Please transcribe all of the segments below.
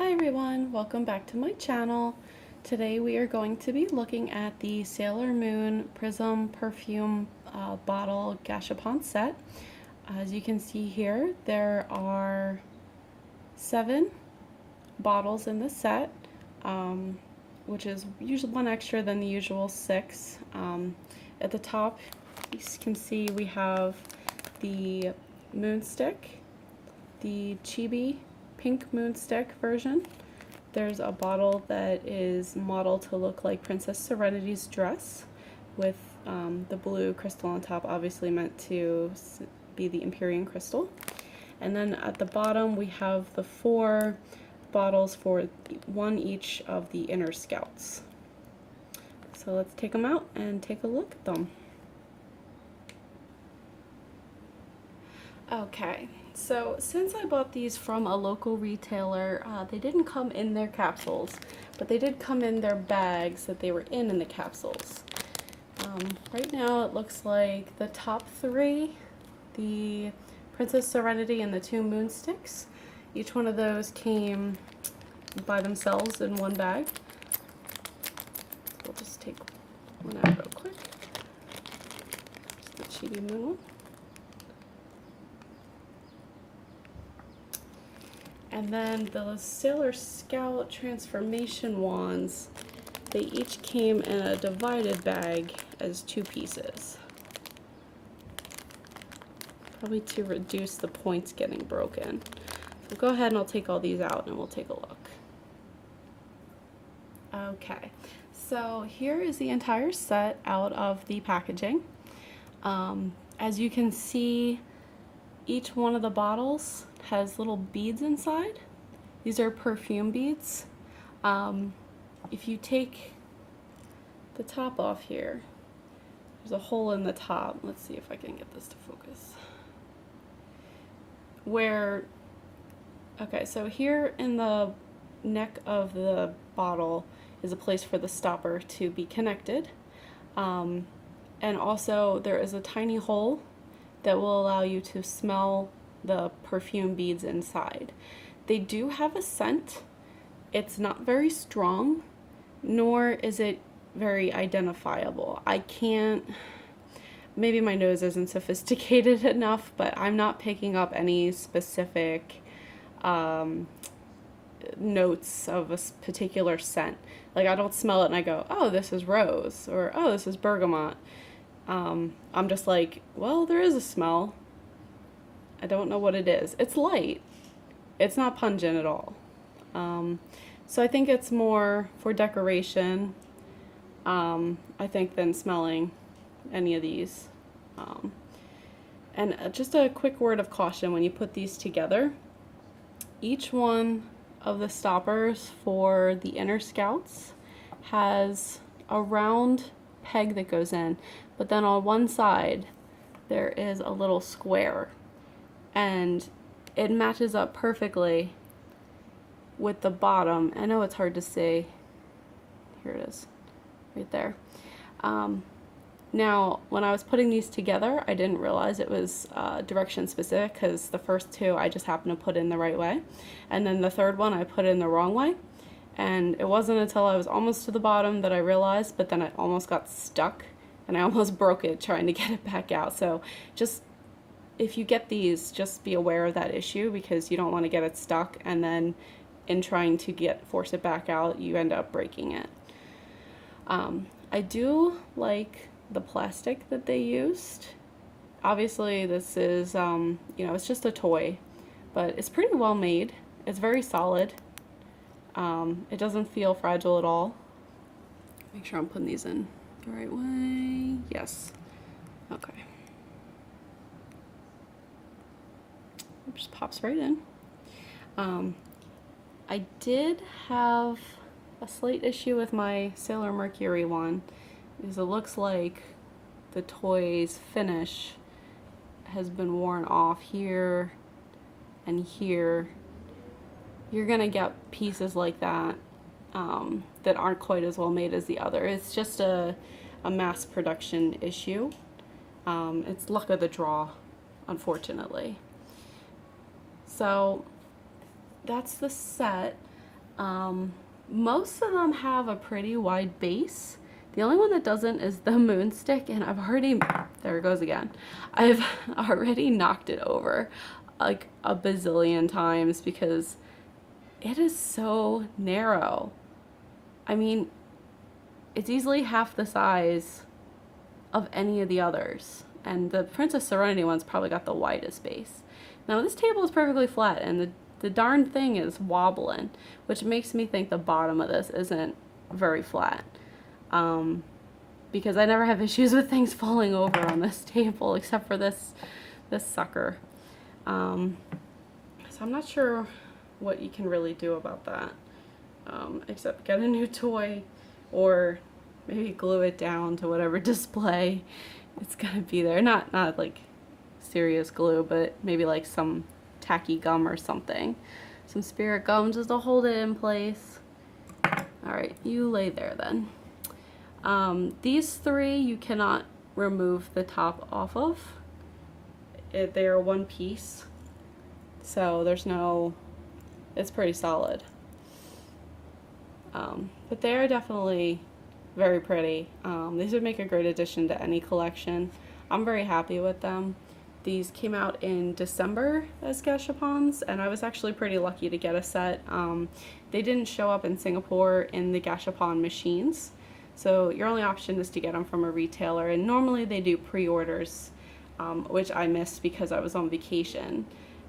Hi everyone, welcome back to my channel. Today we are going to be looking at the Sailor Moon Prism Perfume bottle Gashapon set. As you can see here, there are 7 bottles in the set, which is usually one extra than the usual 6. At the top, you can see we have the Moonstick, the Chibi pink Moonstick version. There's a bottle that is modeled to look like Princess Serenity's dress with the blue crystal on top, obviously meant to be the Empyrean crystal. And then at the bottom we have the 4 bottles for one each of the inner scouts. So let's take them out and take a look at them. Okay, so since I bought these from a local retailer, they didn't come in their capsules, but they did come in their bags that they were in the capsules. Right now it looks like the top 3, the Princess Serenity and the 2 Moonsticks, each one of those came by themselves in one bag. So we'll just take one out real quick. Just the Chibi Moon one. And then the Sailor Scout transformation wands, they each came in a divided bag as 2 pieces. Probably to reduce the points getting broken. So go ahead and I'll take all these out and we'll take a look. Okay, so here is the entire set out of the packaging. As you can see, each one of the bottles has little beads inside. These are perfume beads. If you take the top off here, there's a hole in the top. Let's see if I can get this to focus. Okay, so here in the neck of the bottle is a place for the stopper to be connected. And also there is a tiny hole that will allow you to smell the perfume beads inside. They do have a scent. It's not very strong, nor is it very identifiable. I can't, maybe my nose isn't sophisticated enough, but I'm not picking up any specific notes of a particular scent. Like, I don't smell it and I go, oh, this is rose, or oh, this is bergamot. I'm just like, well, there is a smell. I don't know what it is. It's light. It's not pungent at all. So I think it's more for decoration, I think, than smelling any of these. And just a quick word of caution when you put these together. Each one of the stoppers for the inner scouts has a round peg that goes in, but then on one side there is a little square, and it matches up perfectly with the bottom. I know it's hard to see. Here it is, right there. Now, when I was putting these together, I didn't realize it was direction specific, because the first 2 I just happened to put in the right way, and then the third one I put in the wrong way. And it wasn't until I was almost to the bottom that I realized, but then it almost got stuck and I almost broke it trying to get it back out. So just, if you get these, just be aware of that issue, because you don't want to get it stuck and then in trying to force it back out, you end up breaking it. I do like the plastic that they used. Obviously this is, you know, it's just a toy, but it's pretty well made. It's very solid. It doesn't feel fragile at all. Make sure I'm putting these in the right way. Yes. Okay. It just pops right in. I did have a slight issue with my Sailor Mercury one, because it looks like the toy's finish has been worn off here and here. You're gonna get pieces like that that aren't quite as well made as the other. It's just a mass production issue. It's luck of the draw, unfortunately. So that's the set. Most of them have a pretty wide base. The only one that doesn't is the Moonstick, and I've already, there it goes again. I've already knocked it over like a bazillion times because it is so narrow. I mean, it's easily half the size of any of the others. And the Princess Serenity one's probably got the widest base. Now this table is perfectly flat, and the darn thing is wobbling, which makes me think the bottom of this isn't very flat. Because I never have issues with things falling over on this table, except for this sucker. So I'm not sure what you can really do about that, except get a new toy, or maybe glue it down to whatever display it's gonna be there. Not like serious glue, but maybe like some tacky gum or something. Some spirit gum just to hold it in place. Alright, you lay there then. These three you cannot remove the top off of. They are one piece, so there's no, it's pretty solid. But they are definitely very pretty. These would make a great addition to any collection. I'm very happy with them. These came out in December as Gashapons, and I was actually pretty lucky to get a set. They didn't show up in Singapore in the Gashapon machines, so your only option is to get them from a retailer, and normally they do pre-orders, which I missed because I was on vacation.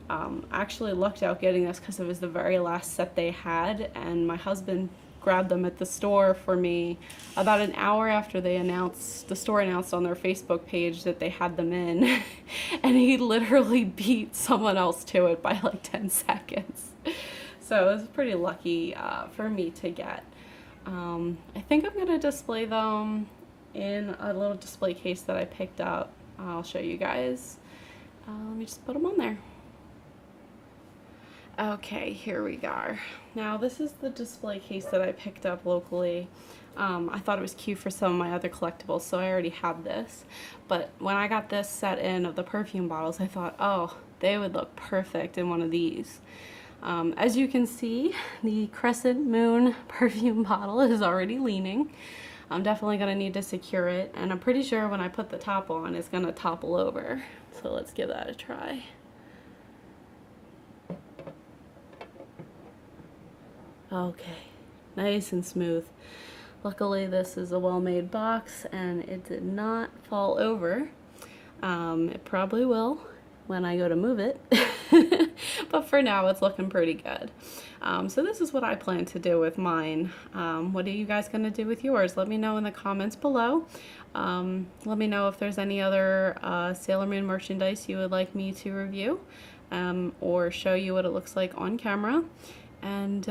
I actually lucked out getting this because it was the very last set they had, and my husband grabbed them at the store for me about an hour after they announced, the store announced on their Facebook page that they had them in, and he literally beat someone else to it by like 10 seconds. So it was pretty lucky for me to get. I think I'm gonna display them in a little display case that I picked up. I'll show you guys. Let me just put them on there. Okay, here we go. Now this is the display case that I picked up locally. I thought it was cute for some of my other collectibles, so I already have this. But when I got this set in of the perfume bottles, I thought, oh, they would look perfect in one of these. As you can see, the Crescent Moon perfume bottle is already leaning. I'm definitely going to need to secure it, and I'm pretty sure when I put the top on, it's going to topple over. So let's give that a try. Okay, nice and smooth. Luckily this is a well-made box and it did not fall over. It probably will when I go to move it, but for now it's looking pretty good. So this is what I plan to do with mine. What are you guys going to do with yours? Let me know in the comments below. Let me know if there's any other Sailor Moon merchandise you would like me to review, or show you what it looks like on camera. And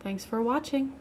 thanks for watching.